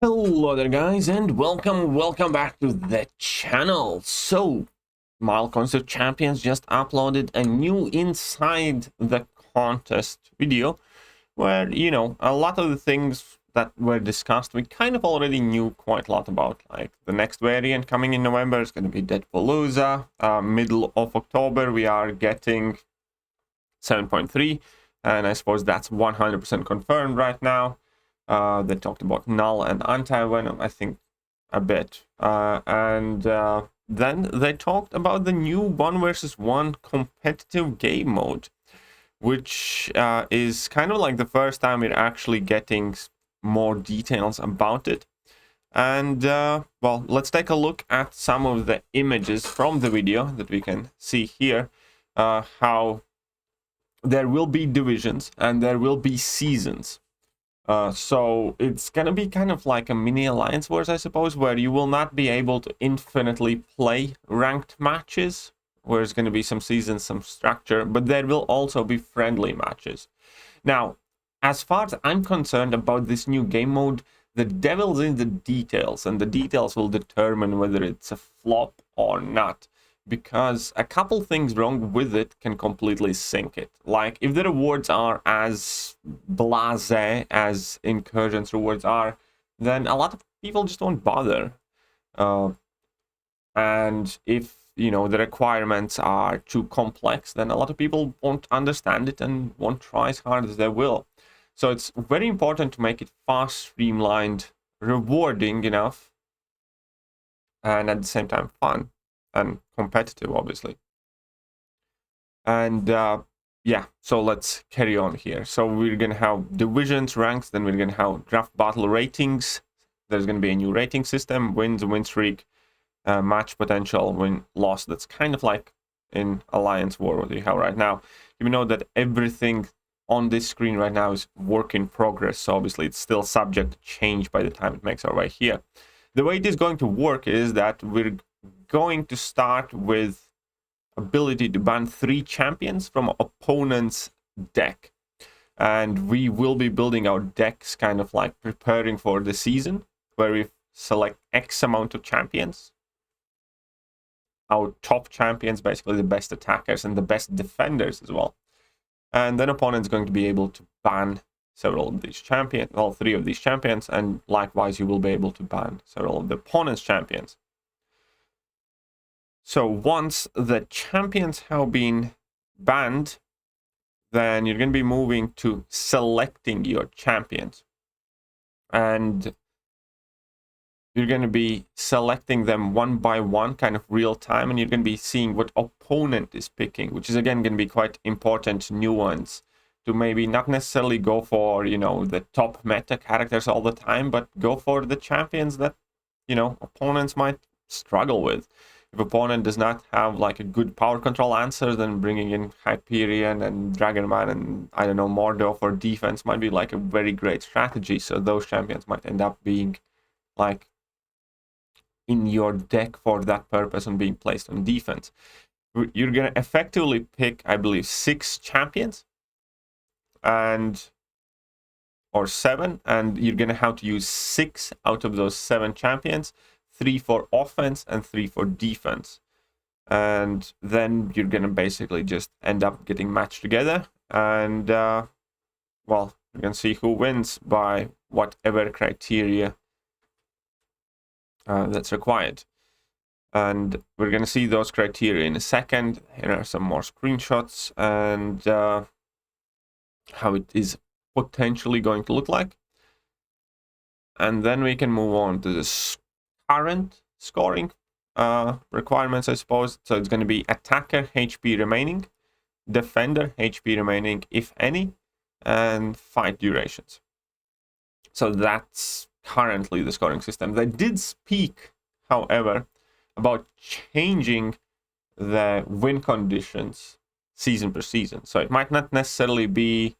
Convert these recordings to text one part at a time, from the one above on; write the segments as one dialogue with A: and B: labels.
A: Hello there guys, and welcome back to the channel. So Mile Concert Champions just uploaded a new Inside the Contest video where, a lot of the things that were discussed we kind of already knew quite a lot about. Like the next variant coming in November is going to be Diabolixide. Middle of October we are getting 7.3, and I suppose that's 100% confirmed right now. They talked about null and anti-venom, I think, a bit. Then they talked about the new 1 versus 1 competitive game mode, which is kind of like the first time we're actually getting more details about it. And, well, let's take a look at some of the images from the video that we can see here, how there will be divisions and there will be seasons. So it's gonna be kind of like a mini Alliance Wars, I suppose, where you will not be able to infinitely play ranked matches, where it's gonna be some seasons, some structure, but there will also be friendly matches. Now, as far as I'm concerned about this new game mode, the devil's in the details, and the details will determine whether it's a flop or not. Because a couple things wrong with it can completely sink it. Like, if the rewards are as blasé as Incursion's rewards are, then a lot of people just won't bother. And if, the requirements are too complex, then a lot of people won't understand it and won't try as hard as they will. So it's very important to make it fast, streamlined, rewarding enough, and at the same time fun and competitive, obviously. And yeah, so let's carry on here. So we're gonna have divisions, ranks, then we're gonna have draft battle ratings. There's gonna be a new rating system: wins, win streak, match potential, win loss. That's kind of like in Alliance War what we have right now. You know that everything on this screen right now is work in progress, so obviously it's still subject to change by the time it makes our way here. The way it is going to work is that we're going to start with ability to ban 3 champions from opponent's deck, and we will be building our decks kind of like preparing for the season, where we select X amount of champions, our top champions, basically the best attackers and the best defenders as well, and then opponent's going to be able to ban several of these champions, all 3 of these champions, and likewise you will be able to ban several of the opponent's champions. So once the champions have been banned, then you're going to be moving to selecting your champions. And you're going to be selecting them one by one, kind of real time, and you're going to be seeing what opponent is picking, which is again going to be quite important nuance to maybe not necessarily go for, the top meta characters all the time, but go for the champions that, opponents might struggle with. If opponent does not have like a good power control answer, then bringing in Hyperion and Dragonman and, I don't know, Mordo for defense might be like a very great strategy. So those champions might end up being like in your deck for that purpose and being placed on defense. You're going to effectively pick, I believe, 6 champions or 7, and you're going to have to use 6 out of those 7 champions. 3 for offense and 3 for defense, and then you're gonna basically just end up getting matched together, and well, you can see who wins by whatever criteria that's required. And we're gonna see those criteria in a second. Here are some more screenshots and how it is potentially going to look like, and then we can move on to the current scoring requirements, I suppose. So it's going to be attacker HP remaining, defender HP remaining, if any, and fight durations. So that's currently the scoring system. They did speak, however, about changing the win conditions season per season. So it might not necessarily be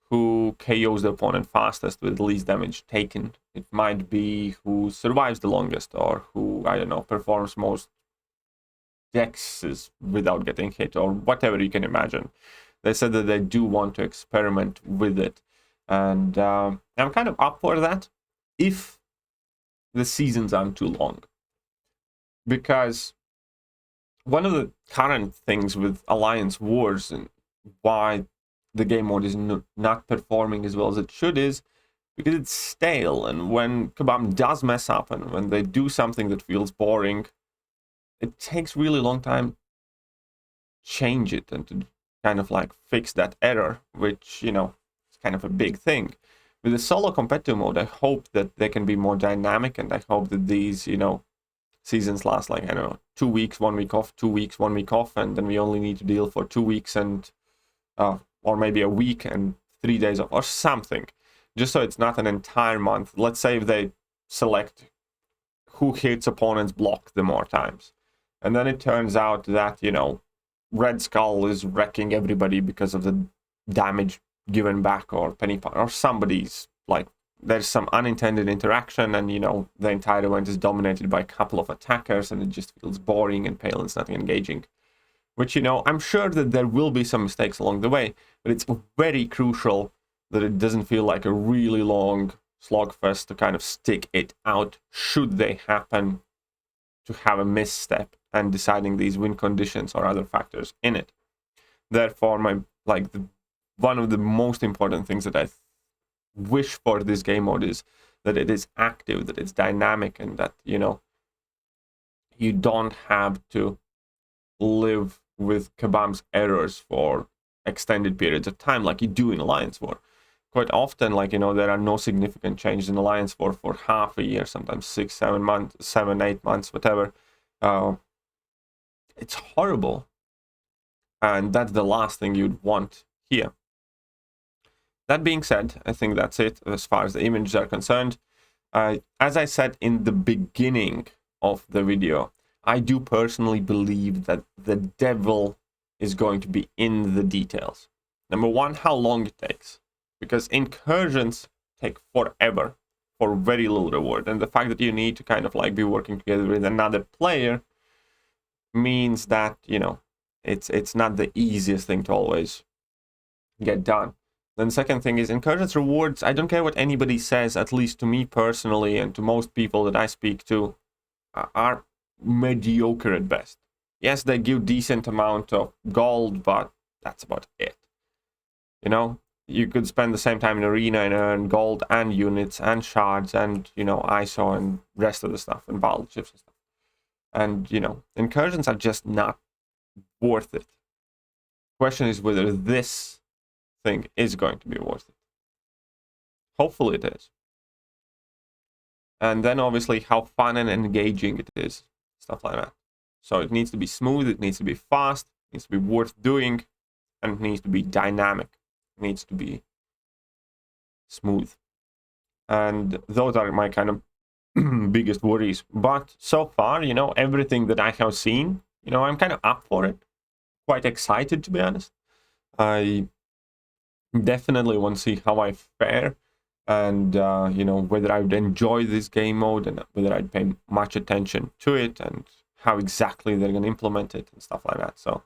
A: who KOs the opponent fastest with least damage taken. It might be who survives the longest, or who, I don't know, performs most dexes without getting hit, or whatever you can imagine. They said that they do want to experiment with it, and I'm kind of up for that. If the seasons aren't too long. Because one of the current things with Alliance Wars and why the game mode is not performing as well as it should is because it's stale. And when Kabam does mess up and when they do something that feels boring, it takes really long time to change it and to kind of like fix that error, which, you know, is kind of a big thing. With the solo competitive mode, I hope that they can be more dynamic, and I hope that these, you know, seasons last like, I don't know, 2 weeks, 1 week off, 2 weeks, 1 week off, and then we only need to deal for 2 weeks and or maybe a week and 3 days off or something, just so it's not an entire month. Let's say if they select who hits opponents block the more times, and then it turns out that, you know, Red Skull is wrecking everybody because of the damage given back, or Penny or somebody's like, there's some unintended interaction, and, you know, the entire event is dominated by a couple of attackers, and it just feels boring and pale and it's nothing engaging. Which, you know, I'm sure that there will be some mistakes along the way, but it's very crucial that it doesn't feel like a really long slogfest to kind of stick it out, should they happen to have a misstep and deciding these win conditions or other factors in it. Therefore, one of the most important things that I wish for this game mode is that it is active, that it's dynamic, and that, you know, you don't have to live with Kabam's errors for extended periods of time like you do in Alliance War. Quite often, like, you know, there are no significant changes in Alliance War for half a year, sometimes 6, 7 months, 7, 8 months, whatever. It's horrible, and that's the last thing you'd want here. That being said, I think that's it as far as the images are concerned. As I said in the beginning of the video, I do personally believe that the devil is going to be in the details. Number one, how long it takes. Because incursions take forever for very little reward. And the fact that you need to kind of like be working together with another player means that, you know, it's not the easiest thing to always get done. Then the second thing is incursions rewards. I don't care what anybody says, at least to me personally and to most people that I speak to, are mediocre at best. Yes, they give decent amount of gold, but that's about it. You know, you could spend the same time in arena and earn gold and units and shards and, you know, ISO and rest of the stuff and battle chips and stuff. And, you know, incursions are just not worth it. Question is whether this thing is going to be worth it. Hopefully it is. And then obviously how fun and engaging it is, stuff like that. So it needs to be smooth, it needs to be fast, it needs to be worth doing, and it needs to be dynamic. It needs to be smooth. And those are my kind of biggest worries. But so far, you know, everything that I have seen, you know, I'm kind of up for it. Quite excited, to be honest. I definitely want to see how I fare, and you know, whether I would enjoy this game mode and whether I'd pay much attention to it and how exactly they're going to implement it and stuff like that. So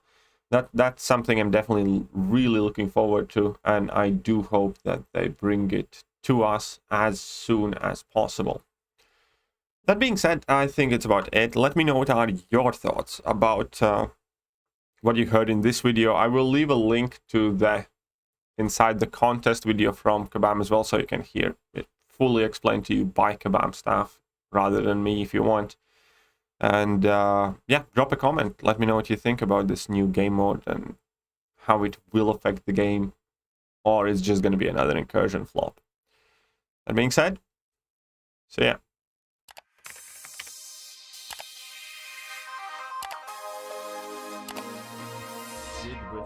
A: that's something I'm definitely really looking forward to, and I do hope that they bring it to us as soon as possible. That being said, I think it's about it. Let me know what are your thoughts about what you heard in this video. I will leave a link to the inside the contest video from Kabam as well, so you can hear it fully explained to you by Kabam staff rather than me if you want. And yeah, drop a comment. Let me know what you think about this new game mode and how it will affect the game, or it's just going to be another incursion flop. That being said, so yeah.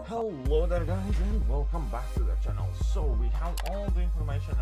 A: Hello there guys, and welcome back to the channel. So we have all the information